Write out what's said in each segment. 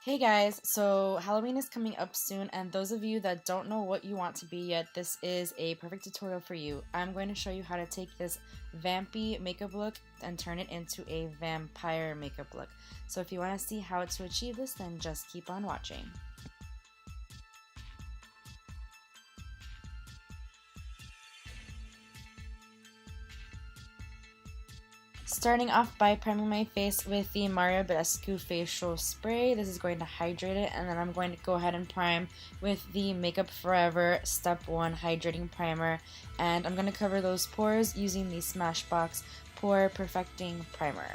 Hey guys, so Halloween is coming up soon, and those of you that don't know what you want to be yet, this is a perfect tutorial for you. I'm going to show you how to take this vampy makeup look and turn it into a vampire makeup look. So if you want to see how to achieve this, then just keep on watching. Starting off by priming my face with the Badescu facial spray. This is going to hydrate it, and then I'm going to go ahead and prime with the Makeup Forever Step 1 Hydrating Primer, and I'm going to cover those pores using the Smashbox Pore Perfecting Primer.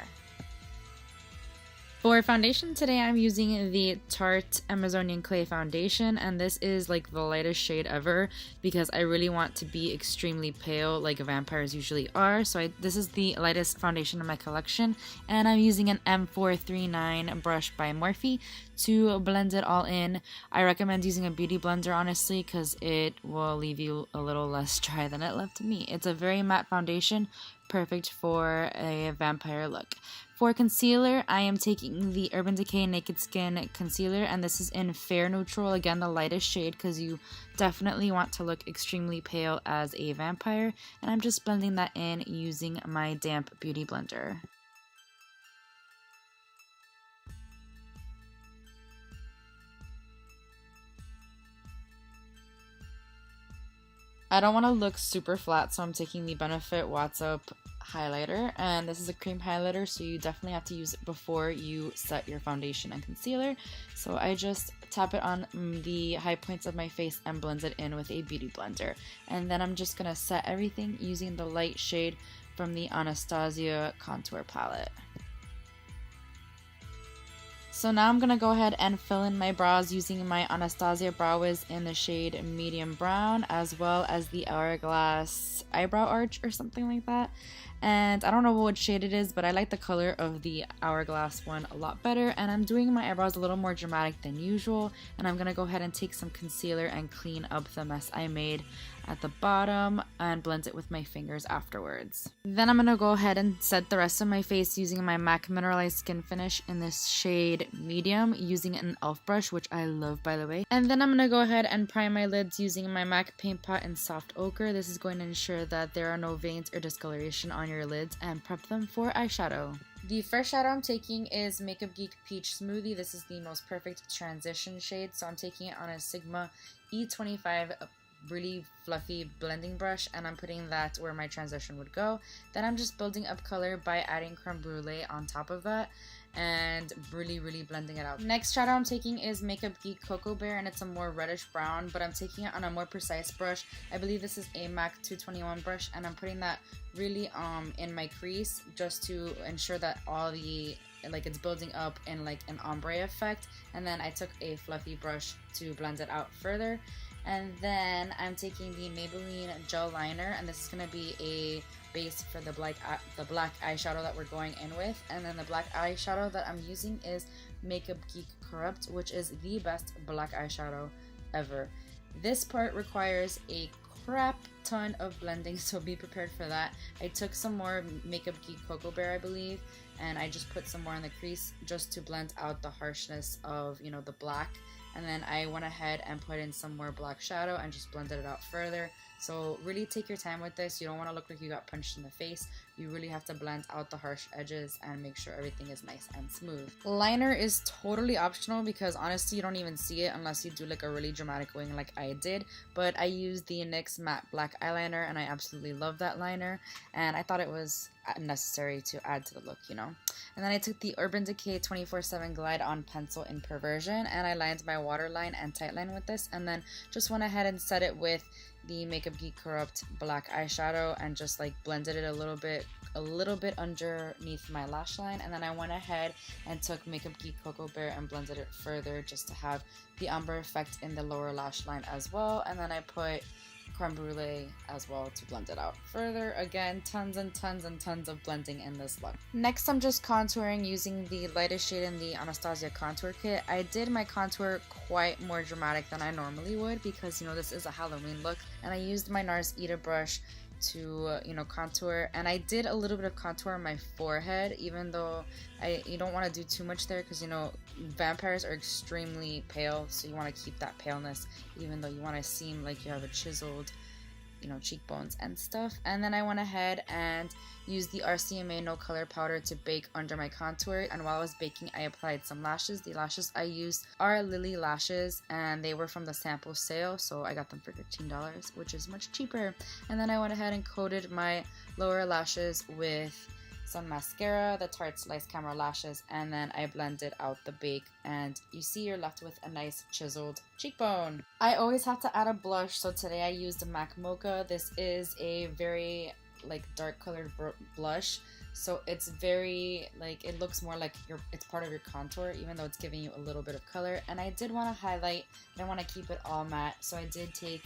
For foundation today, I'm using the Tarte Amazonian Clay Foundation, and this is like the lightest shade ever because I really want to be extremely pale like vampires usually are. So this is the lightest foundation in my collection, and I'm using an M439 brush by Morphe to blend it all in. I recommend using a beauty blender, honestly, because it will leave you a little less dry than it left me. It's a very matte foundation, perfect for a vampire look. For concealer, I am taking the Urban Decay Naked Skin Concealer, and this is in Fair Neutral, again the lightest shade because you definitely want to look extremely pale as a vampire, and I'm just blending that in using my damp beauty blender. I don't want to look super flat, so I'm taking the Benefit What's Up highlighter, and this is a cream highlighter, so you definitely have to use it before you set your foundation and concealer. So I just tap it on the high points of my face and blend it in with a beauty blender, and then I'm just gonna set everything using the light shade from the Anastasia contour palette. So now I'm going to go ahead and fill in my brows using my Anastasia Brow Wiz in the shade Medium Brown, as well as the Hourglass Eyebrow Arch or something like that. And I don't know what shade it is, but I like the color of the Hourglass one a lot better. And I'm doing my eyebrows a little more dramatic than usual. And I'm going to go ahead and take some concealer and clean up the mess I made at the bottom and blend it with my fingers afterwards. Then I'm going to go ahead and set the rest of my face using my MAC Mineralized Skin Finish in this shade Medium using an e.l.f. brush, which I love, by the way. And then I'm going to go ahead and prime my lids using my MAC Paint Pot in Soft Ochre. This is going to ensure that there are no veins or discoloration on your lids and prep them for eyeshadow. The first shadow I'm taking is Makeup Geek Peach Smoothie. This is the most perfect transition shade, so I'm taking it on a Sigma E25 really fluffy blending brush, and I'm putting that where my transition would go. Then I'm just building up color by adding creme brulee on top of that and really blending it out. Next shadow I'm taking is Makeup Geek Cocoa Bear, and it's a more reddish brown, but I'm taking it on a more precise brush. I believe this is a MAC 221 brush, and I'm putting that really in my crease just to ensure that all the it's building up in like an ombre effect. And then I took a fluffy brush to blend it out further. And then I'm taking the Maybelline gel liner, and this is going to be a base for the black eyeshadow that we're going in with. And then the black eyeshadow that I'm using is Makeup Geek Corrupt, which is the best black eyeshadow ever. This part requires a crap ton of blending, so be prepared for that. I took some more Makeup Geek Cocoa Bear, I believe, and I just put some more in the crease just to blend out the harshness of, you know, the black. And then I went ahead and put in some more black shadow and just blended it out further. So really take your time with this. You don't want to look like you got punched in the face. You really have to blend out the harsh edges and make sure everything is nice and smooth. Liner is totally optional because honestly you don't even see it unless you do like a really dramatic wing like I did. But I used the NYX matte black eyeliner, and I absolutely love that liner, and I thought it was necessary to add to the look, you know. And then I took the Urban Decay 24/7 Glide On Pencil in Perversion, and I lined my waterline and tightline with this, and then just went ahead and set it with the Makeup Geek Corrupt black eyeshadow and just like blended it a little bit underneath my lash line. And then I went ahead and took Makeup Geek Cocoa Bear and blended it further just to have the umber effect in the lower lash line as well. And then I put creme brulee as well to blend it out further. Again, tons and tons of blending in this look. Next, I'm just contouring using the lightest shade in the Anastasia contour kit. I did my contour quite more dramatic than I normally would because, you know, this is a Halloween look, and I used my NARS Ita brush to, you know, contour. And I did a little bit of contour on my forehead, even though you don't want to do too much there, because, you know, vampires are extremely pale, so you want to keep that paleness, even though you want to seem like you have a chiseled, you know, cheekbones and stuff. And then I went ahead and used the RCMA No Color Powder to bake under my contour, and while I was baking I applied some lashes. The lashes I used are Lily lashes, and they were from the sample sale, so I got them for $15, which is much cheaper. And then I went ahead and coated my lower lashes with some mascara, the Tarte Slice Camera Lashes, and then I blended out the bake, and you see you're left with a nice chiseled cheekbone. I always have to add a blush, so today I used MAC Mocha. This is a very like dark colored blush, so it's very like, it looks more like it's part of your contour, even though it's giving you a little bit of color. And I did want to highlight, I want to keep it all matte, so I did take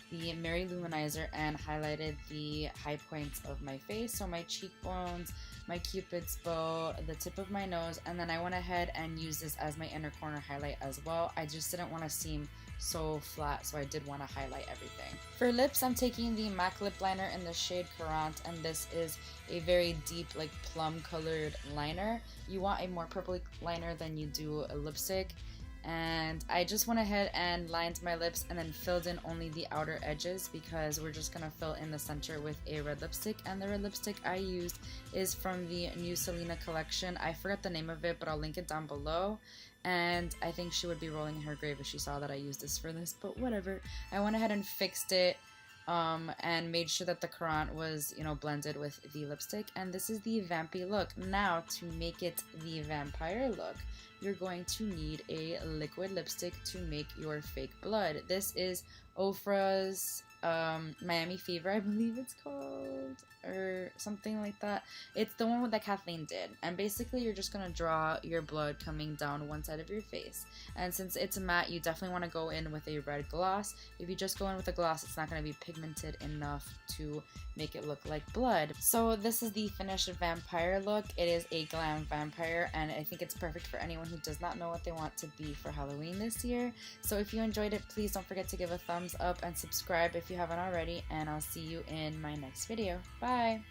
the Mary Luminizer and highlighted the high points of my face, so my cheekbones, my cupid's bow, the tip of my nose, and then I went ahead and used this as my inner corner highlight as well. I just didn't want to seem so flat, so I did want to highlight everything. For lips, I'm taking the MAC lip liner in the shade Courant, and this is a very deep, like plum colored liner. You want a more purple liner than you do a lipstick. And I just went ahead and lined my lips and then filled in only the outer edges, because we're just gonna fill in the center with a red lipstick. And the red lipstick I used is from the new Selena collection. I forgot the name of it, but I'll link it down below. And I think she would be rolling in her grave if she saw that I used this for this, but whatever. I went ahead and fixed it and made sure that the Courant was, you know, blended with the lipstick. And this is the Vampy look. Now, to make it the vampire look, you're going to need a liquid lipstick to make your fake blood. This is Ofra's Miami Fever, I believe it's called, or something like that. It's the one that Kathleen did, and basically you're just gonna draw your blood coming down one side of your face. And since it's matte, you definitely want to go in with a red gloss. If you just go in with a gloss, it's not going to be pigmented enough to make it look like blood. So this is the finished vampire look. It is a glam vampire, and I think it's perfect for anyone who does not know what they want to be for Halloween this year. So if you enjoyed it, please don't forget to give a thumbs up and subscribe if you haven't already, and I'll see you in my next video. Bye!